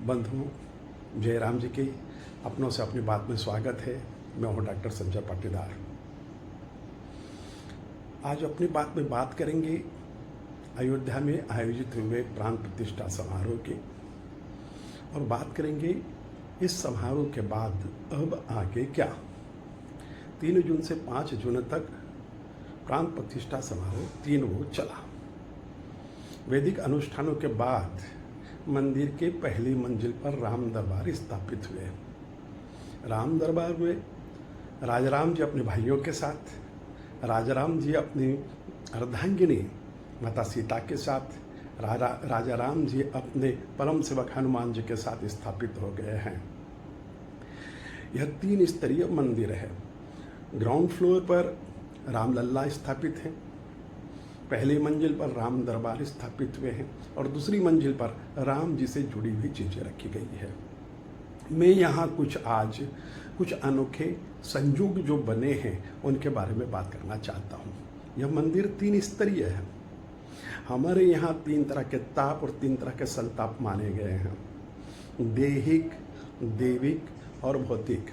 बंधुओं, जयराम जी के अपनों से अपनी बात में स्वागत है। मैं हूँ डॉक्टर संजय पाटीदार। आज अपनी बात में बात करेंगे अयोध्या में आयोजित हुए प्राण प्रतिष्ठा समारोह की, और बात करेंगे इस समारोह के बाद अब आगे क्या। 3 जून से 5 जून तक प्राण प्रतिष्ठा समारोह 3 रोज चला। वैदिक अनुष्ठानों के बाद मंदिर के पहली मंजिल पर राम दरबार स्थापित हुए। राम दरबार में राजाराम जी अपने भाइयों के साथ, राजाराम जी अपनी अर्धांगिनी माता सीता के साथ, राजाराम जी अपने परम सेवक हनुमान जी के साथ स्थापित हो गए हैं। यह 3 स्तरीय मंदिर है। ग्राउंड फ्लोर पर रामलल्ला स्थापित हैं, पहली मंजिल पर राम दरबार स्थापित हुए हैं और दूसरी मंजिल पर राम जी से जुड़ी हुई चीज़ें रखी गई है। मैं यहाँ कुछ अनोखे संयोग जो बने हैं उनके बारे में बात करना चाहता हूँ। यह मंदिर 3 स्तरीय है। हमारे यहाँ 3 तरह के ताप और 3 तरह के संताप माने गए हैं, देहिक, देविक और भौतिक।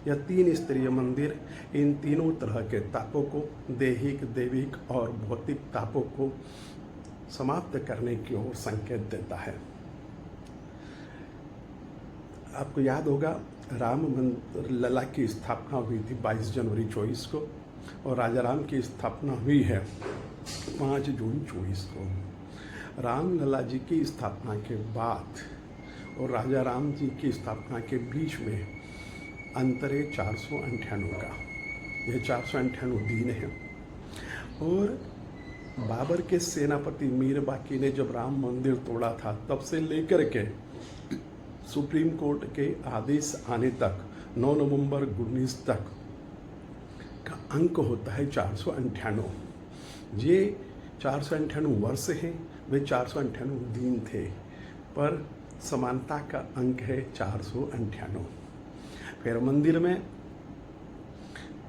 यह 3 स्तरीय मंदिर इन तीनों तरह के तापों को, देहिक, देविक और भौतिक तापों को समाप्त करने की ओर संकेत देता है। आपको याद होगा राम लला की स्थापना हुई थी 22 जनवरी 24 को, और राजाराम की स्थापना हुई है 5 जून 24 को। राम लला जी की स्थापना के बाद और राजाराम जी की स्थापना के बीच में अंतर है 498 का। यह 498 दिन है। और बाबर के सेनापति मीर बाकी ने जब राम मंदिर तोड़ा था तब से लेकर के सुप्रीम कोर्ट के आदेश आने तक 9 नवंबर 19 तक का अंक होता है 498। ये 498 वर्ष हैं, वे 498 दिन थे, पर समानता का अंक है 498। फिर मंदिर में,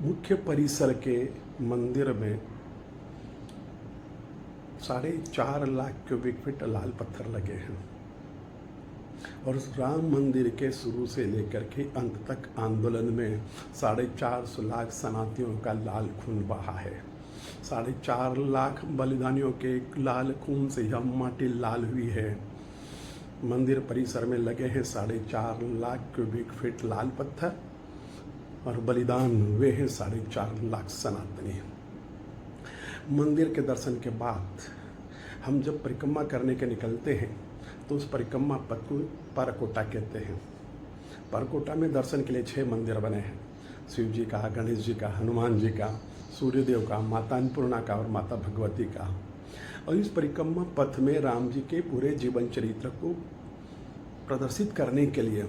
मुख्य परिसर के मंदिर में 4.5 लाख क्यूबिक फीट लाल पत्थर लगे हैं, और राम मंदिर के शुरू से लेकर के अंत तक आंदोलन में 450 लाख सनातनियों का लाल खून बहा है। 4.5 लाख बलिदानियों के लाल खून से यह माटी लाल हुई है। मंदिर परिसर में लगे हैं 4.5 लाख क्यूबिक फीट लाल पत्थर, और बलिदान हुए हैं 4.5 लाख सनातनी। मंदिर के दर्शन के बाद हम जब परिक्रमा करने के निकलते हैं तो उस परिक्रमा पथ को परकोटा कहते हैं। परकोटा में दर्शन के लिए 6 मंदिर बने हैं, शिव जी का, गणेश जी का, हनुमान जी का, सूर्यदेव का, माता अन्नपूर्णा का और माता भगवती का। और इस परिक्रमा पथ में राम जी के पूरे जीवन चरित्र को प्रदर्शित करने के लिए,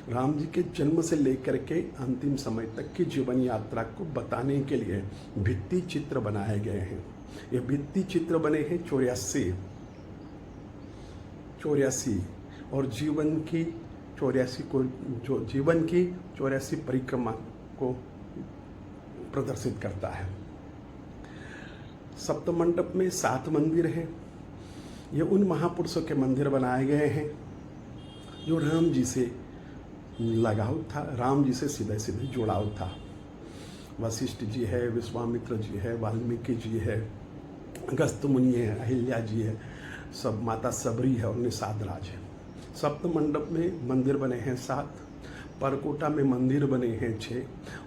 राम जी के जन्म से लेकर के अंतिम समय तक की जीवन यात्रा को बताने के लिए भित्ति चित्र बनाए गए हैं। ये भित्ति चित्र बने हैं 84 और जीवन की 84 परिक्रमा को प्रदर्शित करता है। सप्तमंडप में 7 मंदिर हैं। ये उन महापुरुषों के मंदिर बनाए गए हैं जो राम जी से लगाव था, राम जी से सीधे सीधे जुड़ाव था। वशिष्ठ जी है, विश्वामित्र जी है, वाल्मीकि जी है, अगस्त मुनि है, अहिल्या जी है, सब माता सबरी है और निषाद राज है। सप्तमंडप में मंदिर बने हैं 7, परकोटा में मंदिर बने हैं 6,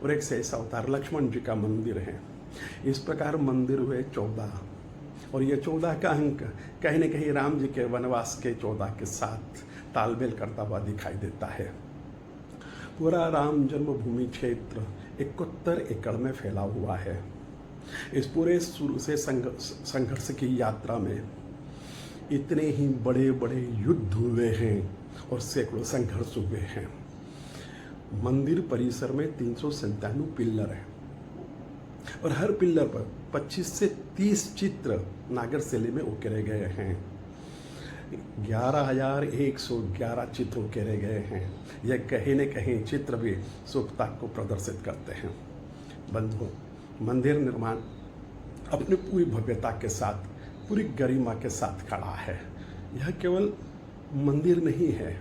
और एक शेष अवतार लक्ष्मण जी का मंदिर है। इस प्रकार मंदिर हुए 14, और ये 14 का अंक कहीं न कहीं राम जी के वनवास के 14 के साथ तालमेल करता हुआ दिखाई देता है। पूरा राम जन्मभूमि क्षेत्र 71 एकड़ में फैला हुआ है। इस पूरे शुरू से संघर्ष की यात्रा में इतने ही बड़े बड़े युद्ध हुए हैं और सैकड़ों संघर्ष हुए हैं। मंदिर परिसर में 397 पिल्लर हैं, और हर पिल्लर पर 25 से 30 चित्र नागर शैली में उकेरे गए हैं। 11,111 चित्र उकेरे गए हैं। यह कहीं न कहीं चित्र भी सुखता को प्रदर्शित करते हैं। बंधुओं, मंदिर निर्माण अपनी पूरी भव्यता के साथ, पूरी गरिमा के साथ खड़ा है। यह केवल मंदिर नहीं है,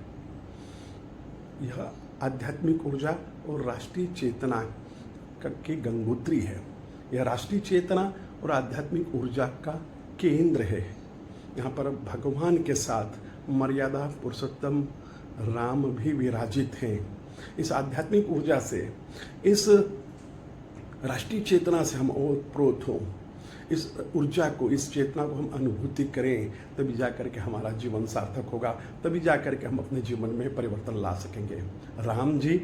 यह आध्यात्मिक ऊर्जा और राष्ट्रीय चेतना की गंगोत्री है। यह राष्ट्रीय चेतना और आध्यात्मिक ऊर्जा का केंद्र है। यहाँ पर भगवान के साथ मर्यादा पुरुषोत्तम राम भी विराजित हैं। इस आध्यात्मिक ऊर्जा से, इस राष्ट्रीय चेतना से हम ओतप्रोत हों, इस ऊर्जा को, इस चेतना को हम अनुभूति करें, तभी जा कर के हमारा जीवन सार्थक होगा, तभी जा कर के हम अपने जीवन में परिवर्तन ला सकेंगे। राम जी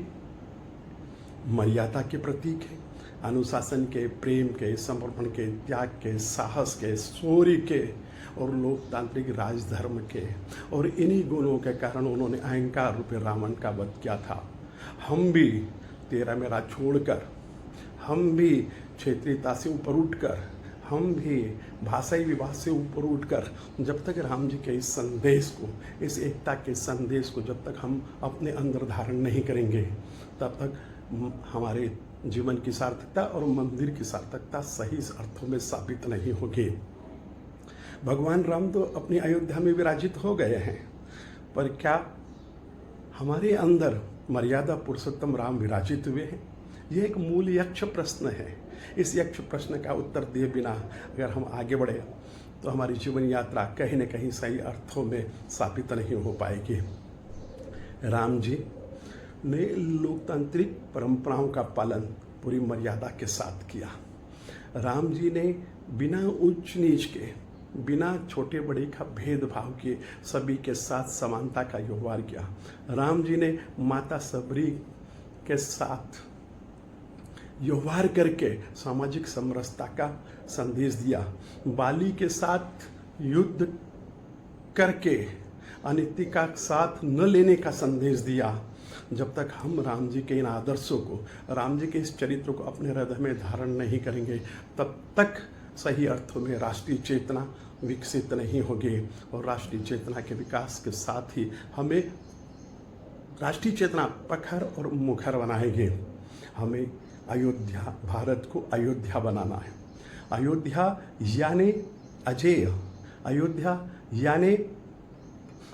मर्यादा के प्रतीक हैं, अनुशासन के, प्रेम के, समर्पण के, त्याग के, साहस के, शौर्य के और लोकतांत्रिक राजधर्म के, और इन्हीं गुणों के कारण उन्होंने अहंकार रूपी रावण का वध किया था। हम भी तेरा मेरा छोड़कर, हम भी क्षेत्रीयता से ऊपर उठकर, हम भी भाषाई विवाद से ऊपर उठकर, जब तक राम जी के इस संदेश को, इस एकता के संदेश को जब तक हम अपने अंदर धारण नहीं करेंगे, तब तक हमारे जीवन की सार्थकता और मंदिर की सार्थकता सही अर्थों में साबित नहीं होगी। भगवान राम तो अपनी अयोध्या में विराजित हो गए हैं, पर क्या हमारे अंदर मर्यादा पुरुषोत्तम राम विराजित हुए हैं? यह एक मूल यक्ष प्रश्न है। इस यक्ष प्रश्न का उत्तर दिए बिना अगर हम आगे बढ़े तो हमारी जीवन यात्रा कहीं न कहीं सही अर्थों में साबित नहीं हो पाएगी। राम जी ने लोकतांत्रिक परंपराओं का पालन पूरी मर्यादा के साथ किया। राम जी ने बिना ऊंच नीच के, बिना छोटे बड़े का भेदभाव के सभी के साथ समानता का व्यवहार किया। राम जी ने माता सबरी के साथ व्यवहार करके सामाजिक समरसता का संदेश दिया। बाली के साथ युद्ध करके अनिति का साथ न लेने का संदेश दिया। जब तक हम राम जी के इन आदर्शों को, राम जी के इस चरित्र को अपने हृदय में धारण नहीं करेंगे, तब तक सही अर्थों में राष्ट्रीय चेतना विकसित नहीं होगी। और राष्ट्रीय चेतना के विकास के साथ ही हमें राष्ट्रीय चेतना प्रखर और मुखर बनाएगी। हमें अयोध्या, भारत को अयोध्या बनाना है। अयोध्या यानी अजेय, अयोध्या यानी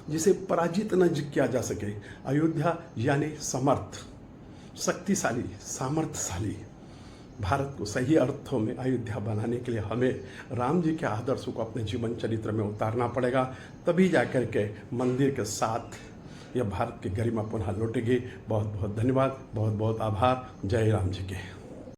जिसे पराजित न किया जा सके, अयोध्या यानी समर्थ, शक्तिशाली, सामर्थ्यशाली। भारत को सही अर्थों में अयोध्या बनाने के लिए हमें राम जी के आदर्शों को अपने जीवन चरित्र में उतारना पड़ेगा, तभी जाकर के मंदिर के साथ यह भारत की गरिमा पुनः लौटेगी। बहुत बहुत धन्यवाद, बहुत बहुत आभार। जय राम जी के।